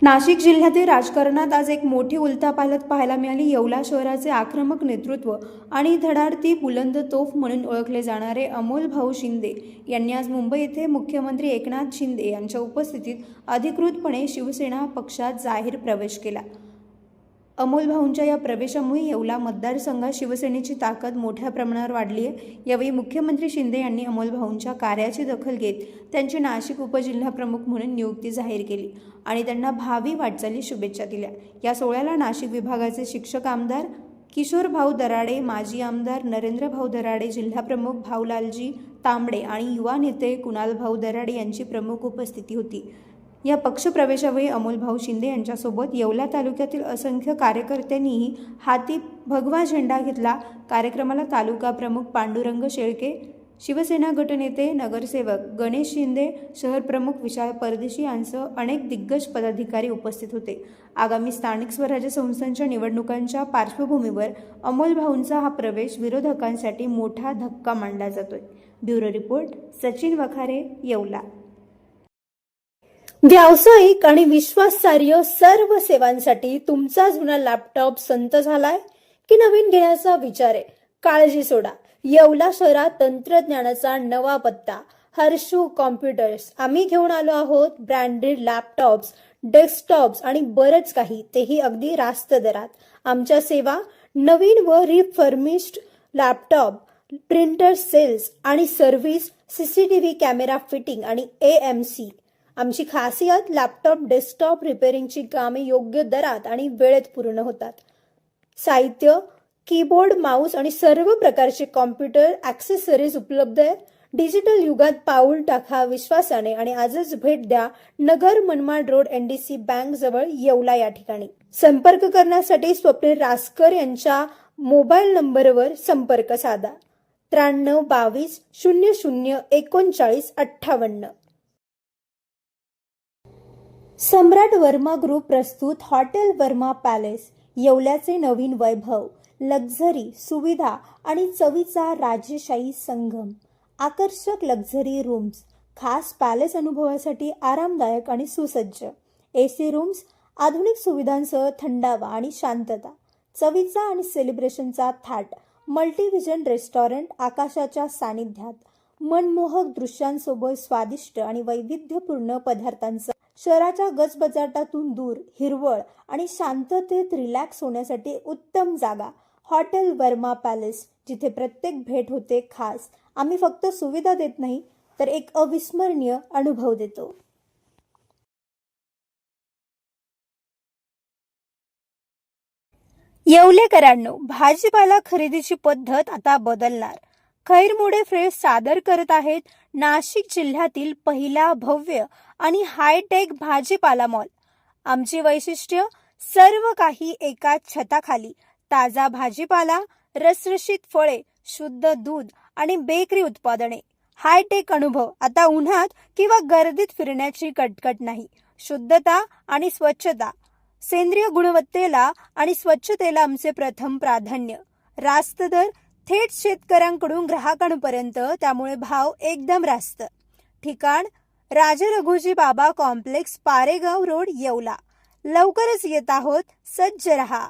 नाशिक जिल्ह्यातील राजकारणात आज एक मोठी उलथापालथ पाहायला मिळाली। येवला शहराचे आक्रमक नेतृत्व आणि धडाडती बुलंद तोफ म्हणून ओळखले जाणारे अमोल भाऊ शिंदे यांनी आज मुंबई येथे मुख्यमंत्री एकनाथ शिंदे यांच्या उपस्थितीत अधिकृतपणे शिवसेना पक्षात जाहीर प्रवेश केला। अमोल भाऊंच्या या प्रवेशामुळे येवला मतदारसंघात शिवसेनेची ताकद मोठ्या प्रमाणावर वाढली आहे। यावेळी मुख्यमंत्री शिंदे यांनी अमोल भाऊंच्या कार्याची दखल घेत त्यांची नाशिक उपजिल्हा प्रमुख म्हणून नियुक्ती जाहीर केली आणि त्यांना भावी वाटचाली शुभेच्छा दिल्या। या सोहळ्याला नाशिक विभागाचे शिक्षक आमदार किशोर भाऊ दराडे, माजी आमदार नरेंद्र भाऊ दराडे, जिल्हा प्रमुख भाऊलालजी तांबडे आणि युवा नेते कुणाल भाऊ दराडे यांची प्रमुख उपस्थिती होती। या पक्षप्रवेशावेळी अमोल भाऊ शिंदे यांच्यासोबत येवला तालुक्यातील असंख्य कार्यकर्त्यांनीही हाती भगवा झेंडा घेतला। कार्यक्रमाला तालुका प्रमुख पांडुरंग शेळके, शिवसेना गटनेते नगरसेवक गणेश शिंदे, शहर प्रमुख विशाल परदेशी यांसह अनेक दिग्गज पदाधिकारी उपस्थित होते। आगामी स्थानिक स्वराज्य संस्थांच्या निवडणुकांच्या पार्श्वभूमीवर अमोल भाऊंचा हा प्रवेश विरोधकांसाठी मोठा धक्का मानला जातोय। Bureau report, Sachin Wakhare, Yeola. व्यावसायिक आणि विश्वासार्ह सर्व सेवांसाठी तुमचा जुना लॅपटॉप संत झालाय की नवीन घेण्याचा विचार आहे? काळजी सोडा। येवला शहरात तंत्रज्ञानाचा नवा पत्ता, हर्षू कॉम्प्युटर्स। आम्ही घेऊन आलो आहोत ब्रँडेड लॅपटॉप्स, डेस्कटॉप्स आणि बरंच काही, तेही अगदी रास्त दरात। आमच्या सेवा नवीन व रिफर्निश्ड लॅपटॉप, प्रिंटर सेल्स आणि सर्व्हिस, सीसीटीव्ही कॅमेरा फिटिंग आणि AMC। आमची खासियत लॅपटॉप डेस्कटॉप रिपेअरिंगची कामे योग्य दरात आणि वेळेत पूर्ण होतात। साहित्य, कीबोर्ड, माऊस आणि सर्व प्रकारचे कॉम्प्युटर ॲक्सेसरीज उपलब्ध आहे। डिजिटल युगात पाऊल टाका विश्वासाने आणि आजच भेट द्या Nagar Manmad road NDC bank जवळ येवला या ठिकाणी। संपर्क करण्यासाठी स्वप्नील रासकर यांच्या मोबाईल नंबरवर संपर्क साधा 93 22 00 39 58। सम्राट वर्मा ग्रुप प्रस्तुत हॉटेल वर्मा पॅलेस, येवल्याचे नवीन वैभव, लक्झरी, सुविधा आणि चवीचा राजेशाही संगम। आकर्षक लक्झरी रूम्स, खास पॅलेस अनुभवासाठी आरामदायक आणि सुसज्ज AC रूम्स, आधुनिक सुविधांसह थंडावा आणि शांतता। चवीचा आणि सेलिब्रेशनचा थाट, मल्टीव्हिजन रेस्टॉरंट, आकाशाच्या सानिध्यात, मनमोहक दृश्यांसोबत स्वादिष्ट आणि वैविध्यपूर्ण पदार्थांचा। शहराच्या गजबजाटातून दूर, हिरवळ आणि शांततेत रिलॅक्स होण्यासाठी उत्तम जागा। हॉटेल वर्मा पॅलेस, जिथे प्रत्येक भेट होते खास। आम्ही फक्त सुविधा देत नाही तर एक अविस्मरणीय अनुभव देतो। येवलेकरांनो, भाजीपाला खरेदीची पद्धत आता बदलणार। खैरमोडे फ्रेश सादर करत आहेत नाशिक जिल्ह्यातील पहिला भव्य आणि हायटेक भाजीपाला मॉल। आमची वैशिष्ट्य, सर्व काही एकाच छताखाली। ताजा भाजीपाला, रसरशीत फळे, शुद्ध दूध आणि बेकरी उत्पादने। हायटेक अनुभव, आता उन्हात किंवा गर्दीत फिरण्याची कटकट नाही। शुद्धता आणि स्वच्छता, सेंद्रिय गुणवत्तेला आणि स्वच्छतेला आमचे प्रथम प्राधान्य। रास्त दर, थेट शेतकऱ्यांकडून ग्राहकांपर्यंत, त्यामुळे भाव एकदम रास्त। ठिकाण, राजरघुजी बाबा कॉम्प्लेक्स, पारेगाव रोड, येवला। लवकरच येत आहोत, सज्ज रहा।